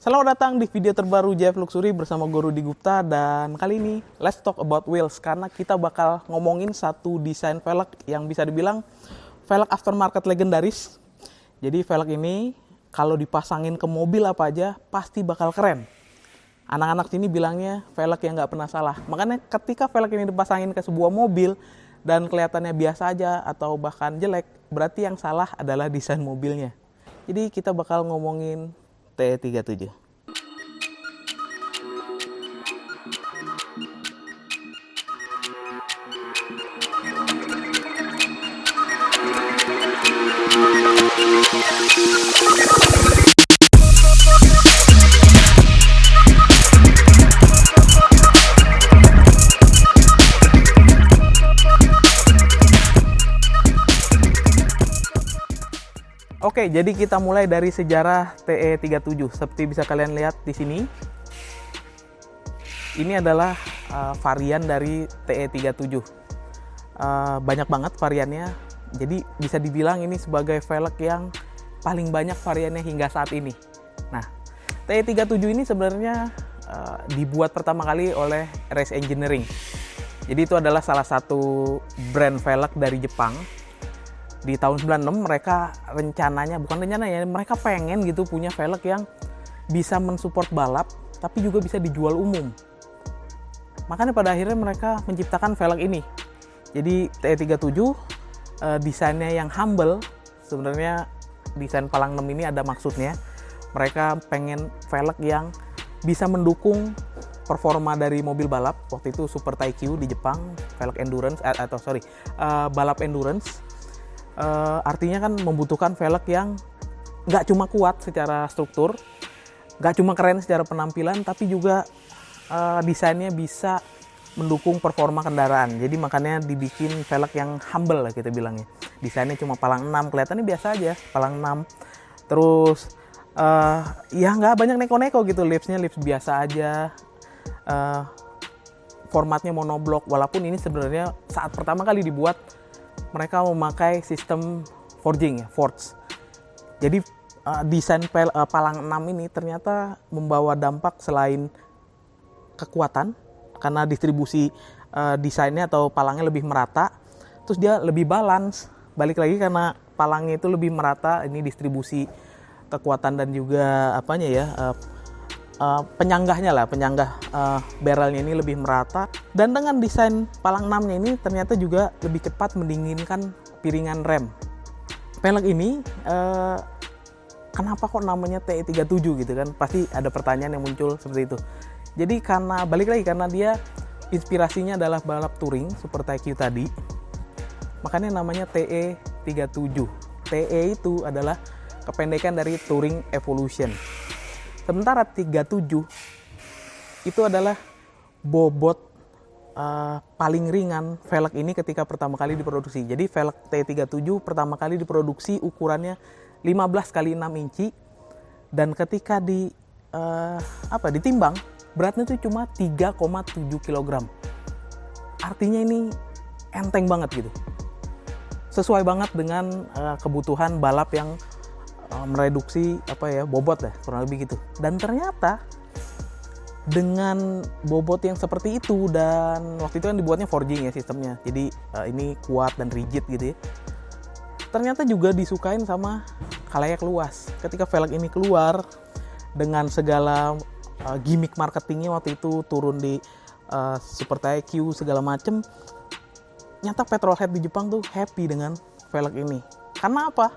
Selamat datang di video terbaru JF Luxury bersama Guru Di Gupta, dan kali ini let's talk about wheels karena kita bakal ngomongin satu desain velg yang bisa dibilang velg aftermarket legendaris. Jadi velg ini kalau dipasangin ke mobil apa aja pasti bakal keren. Anak-anak sini bilangnya velg yang nggak pernah salah. Makanya ketika velg ini dipasangin ke sebuah mobil dan kelihatannya biasa aja atau bahkan jelek, berarti yang salah adalah desain mobilnya. Jadi kita bakal ngomongin TE37. Oke, jadi kita mulai dari sejarah TE37. Seperti bisa kalian lihat di sini, ini adalah varian dari TE37. Banyak banget variannya. Jadi bisa dibilang ini sebagai velg yang paling banyak variannya hingga saat ini. Nah, TE37 ini sebenarnya dibuat pertama kali oleh Race Engineering. Jadi itu adalah salah satu brand velg dari Jepang. Di tahun 96 mereka mereka pengen gitu punya velg yang bisa mensupport balap tapi juga bisa dijual umum. Makanya pada akhirnya mereka menciptakan velg ini. Jadi TE37 desainnya yang humble. Sebenarnya desain palang 6 ini ada maksudnya. Mereka pengen velg yang bisa mendukung performa dari mobil balap. Waktu itu Super Taikyu di Jepang, velg endurance balap endurance. Artinya kan membutuhkan velg yang nggak cuma kuat secara struktur, nggak cuma keren secara penampilan, tapi juga desainnya bisa mendukung performa kendaraan. Jadi makanya dibikin velg yang humble lah kita bilangnya. Desainnya cuma palang 6, kelihatannya biasa aja, palang 6. Terus ya nggak banyak neko-neko gitu, lipsnya lips biasa aja. Formatnya monoblock, walaupun ini sebenarnya saat pertama kali dibuat mereka memakai sistem forging ya, forge. Jadi desain palang 6 ini ternyata membawa dampak selain kekuatan karena distribusi desainnya atau palangnya lebih merata, terus dia lebih balance. Balik lagi karena palangnya itu lebih merata, ini distribusi kekuatan dan juga penyanggah barrelnya ini lebih merata. Dan dengan desain palang 6-nya ini ternyata juga lebih cepat mendinginkan piringan rem. Velg ini kenapa kok namanya TE37 gitu kan? Pasti ada pertanyaan yang muncul seperti itu. Jadi karena dia inspirasinya adalah balap touring Super Taikyu tadi. Makanya namanya TE37. TE itu adalah kependekan dari Touring Evolution. Sementara 37 itu adalah bobot paling ringan velg ini ketika pertama kali diproduksi. Jadi velg T37 pertama kali diproduksi ukurannya 15 x 6 inci, dan ketika ditimbang beratnya itu cuma 3,7 kg. Artinya ini enteng banget gitu. Sesuai banget dengan kebutuhan balap yang mereduksi bobot ya, kurang lebih gitu. Dan ternyata dengan bobot yang seperti itu, dan waktu itu kan dibuatnya forging ya sistemnya, jadi ini kuat dan rigid gitu ya, ternyata juga disukain sama khalayak luas. Ketika velg ini keluar dengan segala gimmick marketingnya waktu itu, turun di Super Taikyu segala macem, nyata petrolhead di Jepang tuh happy dengan velg ini. Karena apa?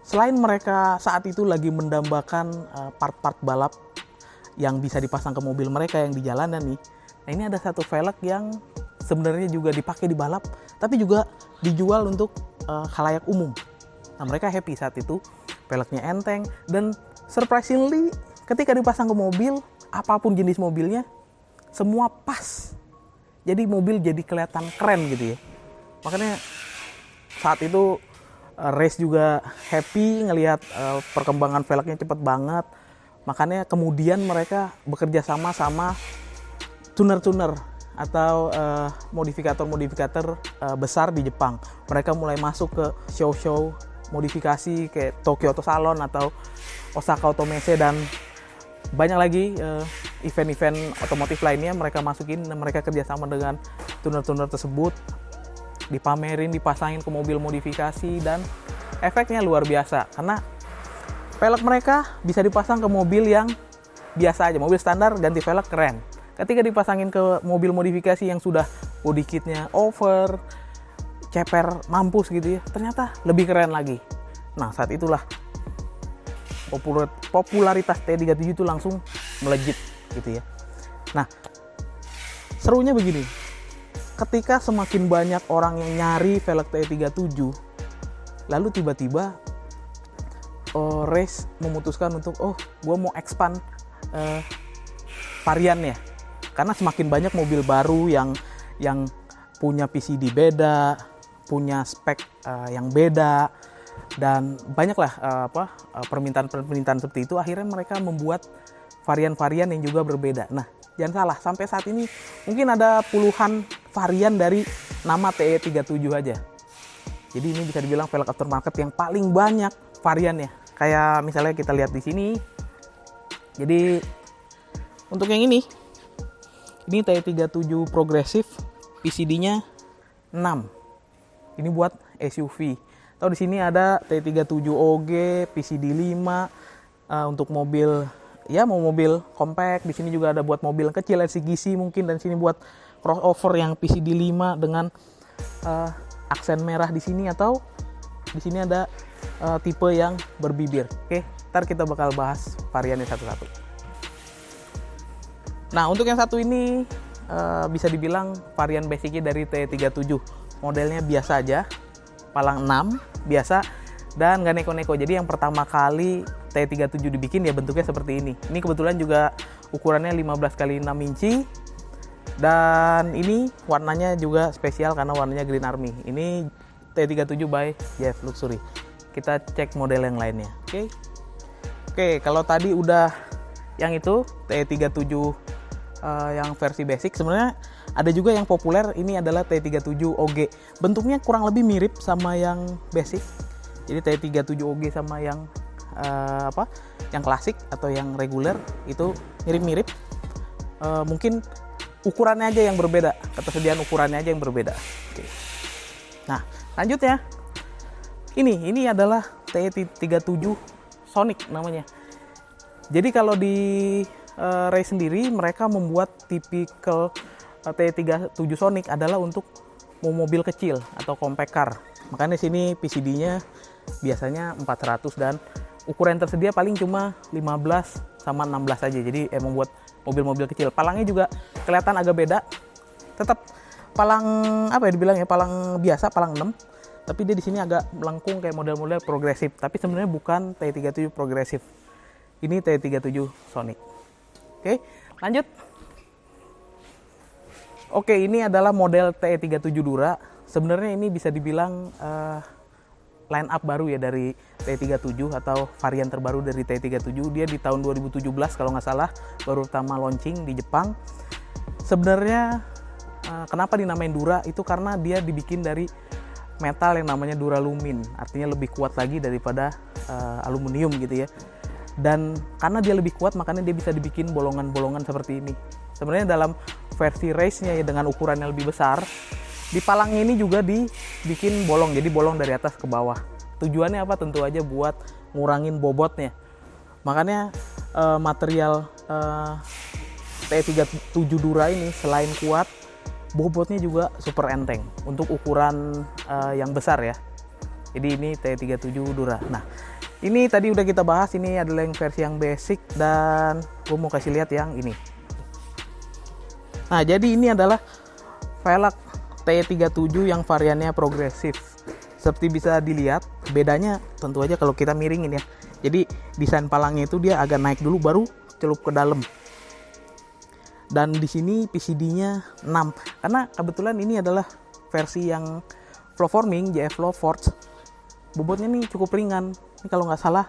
Selain mereka saat itu lagi mendambakan part-part balap yang bisa dipasang ke mobil mereka yang di jalanan nih. Nah, ini ada satu velg yang sebenarnya juga dipakai di balap, tapi juga dijual untuk khalayak umum. Nah, mereka happy saat itu. Velgnya enteng, dan surprisingly ketika dipasang ke mobil, apapun jenis mobilnya, semua pas. Jadi mobil jadi kelihatan keren gitu ya. Makanya saat itu Race juga happy ngelihat perkembangan velgnya cepet banget. Makanya kemudian mereka bekerja sama tuner-tuner atau modifikator besar di Jepang. Mereka mulai masuk ke show-show modifikasi kayak Tokyo Auto Salon atau Osaka Automesse, dan banyak lagi event-event otomotif lainnya mereka masukin, dan mereka kerjasama dengan tuner-tuner tersebut, dipamerin, dipasangin ke mobil modifikasi, dan efeknya luar biasa karena velg mereka bisa dipasang ke mobil yang biasa aja, mobil standar ganti velg keren. Ketika dipasangin ke mobil modifikasi yang sudah body kitnya over, ceper mampus gitu ya, ternyata lebih keren lagi. Nah, saat itulah popularitas T37 itu langsung melejit gitu ya. Nah, serunya begini, ketika semakin banyak orang yang nyari velg T37, lalu tiba-tiba Race memutuskan untuk gue mau expand variannya, karena semakin banyak mobil baru yang punya PCD beda, punya spek yang beda, dan banyaklah permintaan seperti itu. Akhirnya mereka membuat varian-varian yang juga berbeda. Nah, jangan salah, sampai saat ini mungkin ada puluhan varian dari nama TE37 aja. Jadi ini bisa dibilang velg aftermarket yang paling banyak variannya. Kayak misalnya kita lihat di sini. Jadi untuk yang ini TE37 progresif, PCD-nya 6. Ini buat SUV. Atau di sini ada T37 OG, PCD 5 untuk mobil, ya mau mobil compact. Di sini juga ada buat mobil kecil LCGC mungkin, dan sini buat crossover yang PCD 5 dengan aksen merah di sini, atau di sini ada tipe yang berbibir. Oke, ntar kita bakal bahas variannya satu-satu. Nah, untuk yang satu ini bisa dibilang varian basicnya dari T37. Modelnya biasa aja, palang 6 biasa, dan gak neko-neko. Jadi yang pertama kali T37 dibikin ya bentuknya seperti ini. Ini kebetulan juga ukurannya 15x6 inci, dan ini warnanya juga spesial karena warnanya Green Army. Ini T37 by JF Luxury. Kita cek model yang lainnya. Oke, kalau tadi udah yang itu T37 yang versi basic, sebenarnya ada juga yang populer. Ini adalah T37 OG. Bentuknya kurang lebih mirip sama yang basic. Jadi T37 OG sama yang yang klasik atau yang reguler itu mirip-mirip. Mungkin ukurannya aja yang berbeda, ketersediaan ukurannya aja yang berbeda. Oke. Nah, lanjutnya ini adalah T37 Sonic namanya. Jadi kalau di Race sendiri mereka membuat tipikal T37 Sonic adalah untuk mobil kecil atau compact car. Makanya sini PCD-nya biasanya 400 dan ukuran tersedia paling cuma 15 sama 16 aja. Jadi emang buat mobil-mobil kecil. Palangnya juga kelihatan agak beda. Tetap palang palang biasa, palang 6. Tapi dia di sini agak melengkung kayak model-model progresif. Tapi sebenarnya bukan T37 progresif. Ini T37 Sonic. Oke, lanjut. Oke, ini adalah model T37 Dura. Sebenarnya ini bisa dibilang line up baru ya dari T37 atau varian terbaru dari T37. Dia di tahun 2017 kalau nggak salah baru pertama launching di Jepang. Sebenarnya kenapa dinamain Dura itu karena dia dibikin dari metal yang namanya duralumin, artinya lebih kuat lagi daripada aluminium gitu ya. Dan karena dia lebih kuat makanya dia bisa dibikin bolongan-bolongan seperti ini. Sebenarnya dalam versi race-nya ya dengan ukuran yang lebih besar, di palangnya ini juga dibikin bolong, jadi bolong dari atas ke bawah. Tujuannya apa? Tentu aja buat ngurangin bobotnya. Makanya material T37 Dura ini selain kuat, bobotnya juga super enteng untuk ukuran yang besar ya. Jadi ini T37 Dura. Nah, ini tadi udah kita bahas, ini adalah yang versi yang basic dan gue mau kasih lihat yang ini. Nah, jadi ini adalah velg T37 yang variannya progresif. Seperti bisa dilihat, bedanya tentu aja kalau kita miringin ya. Jadi desain palangnya itu dia agak naik dulu baru celup ke dalam. Dan di sini PCD-nya 6. Karena kebetulan ini adalah versi yang flow forming JF Flow Force. Bobotnya nih cukup ringan. Ini kalau nggak salah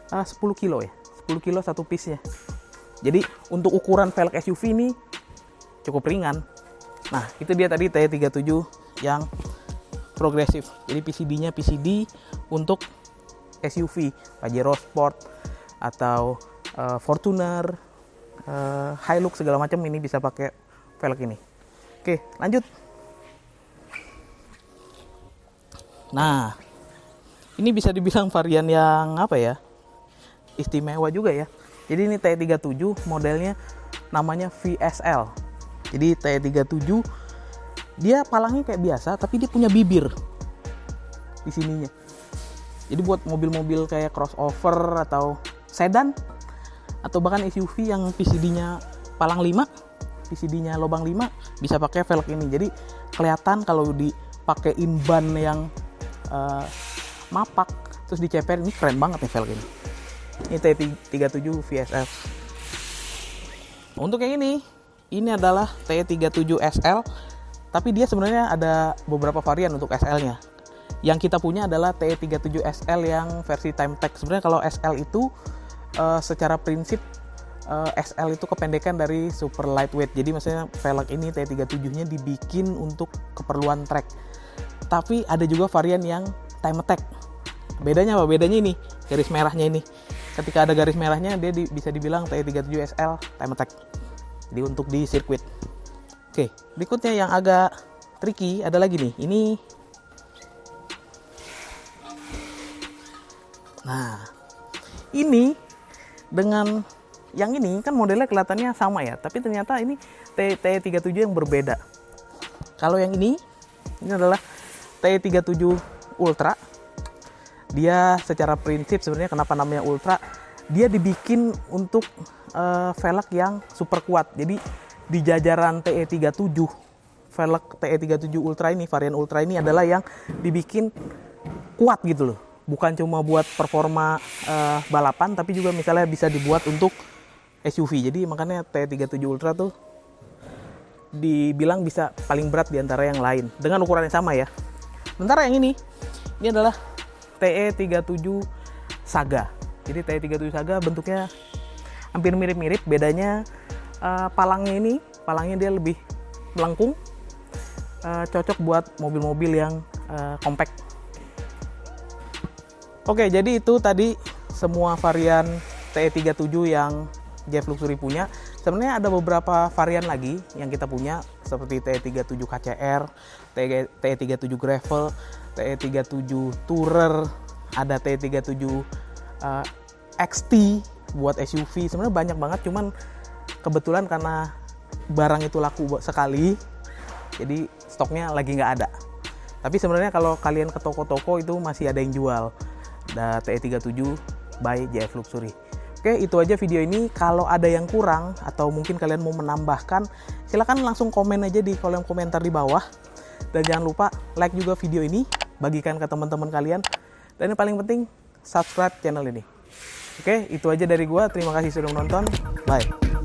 10 kilo ya. 10 kilo satu piece-nya. Jadi untuk ukuran velg SUV ini cukup ringan. Nah, itu dia tadi T37 yang progresif. Jadi PCD-nya PCD untuk SUV, Pajero Sport atau Fortuner, Hilux segala macam ini bisa pakai velg ini. Oke, lanjut. Nah, ini bisa dibilang varian yang apa ya? Istimewa juga ya. Jadi ini T37 modelnya namanya VSL. Jadi T37 dia palangnya kayak biasa, tapi dia punya bibir di sininya. Jadi buat mobil-mobil kayak crossover atau sedan atau bahkan SUV yang PCD-nya palang 5, PCD-nya lubang 5 bisa pakai velg ini. Jadi kelihatan kalau dipakein ban yang mapak terus diceper, ini keren banget nih velg ini. Ini T37 VSL. Untuk yang ini adalah T37 SL, tapi dia sebenarnya ada beberapa varian untuk SL-nya. Yang kita punya adalah T37 SL yang versi Time Tech. Sebenarnya kalau SL itu secara prinsip SL itu kependekan dari super lightweight. Jadi maksudnya velg ini T37-nya dibikin untuk keperluan trek. Tapi ada juga varian yang Time Attack. Bedanya apa? Bedanya ini, garis merahnya ini. Ketika ada garis merahnya, dia bisa dibilang T37 SL Time Attack. Jadi untuk di sirkuit. Oke, berikutnya yang agak tricky ada lagi nih. Nah, ini dengan yang ini kan modelnya kelihatannya sama ya, tapi ternyata ini T37 yang berbeda. Kalau yang ini adalah T37 Ultra. Dia secara prinsip sebenarnya kenapa namanya Ultra, dia dibikin untuk velg yang super kuat. Jadi di jajaran TE37, velg TE37 Ultra ini, varian Ultra ini adalah yang dibikin kuat gitu loh. Bukan cuma buat performa balapan, tapi juga misalnya bisa dibuat untuk SUV. Jadi makanya TE37 Ultra tuh dibilang bisa paling berat di antara yang lain dengan ukuran yang sama ya. Sementara yang ini adalah TE37 Saga. Jadi TE37 Saga bentuknya hampir mirip-mirip, bedanya palangnya dia lebih melengkung, cocok buat mobil-mobil yang compact. Oke, jadi itu tadi semua varian TE37 yang JF Luxury punya. Sebenarnya ada beberapa varian lagi yang kita punya, seperti TE37 KCR, TE37 Gravel, TE37 Tourer, ada TE37 XT buat SUV. Sebenarnya banyak banget, cuman kebetulan karena barang itu laku sekali, jadi stoknya lagi nggak ada. Tapi sebenarnya kalau kalian ke toko-toko itu masih ada yang jual. Ada TE37 by JF Luxury. Oke, itu aja video ini. Kalau ada yang kurang atau mungkin kalian mau menambahkan, silahkan langsung komen aja di kolom komentar di bawah. Dan jangan lupa like juga video ini, bagikan ke teman-teman kalian. Dan yang paling penting, subscribe channel ini. Oke, itu aja dari gua. Terima kasih sudah menonton. Bye.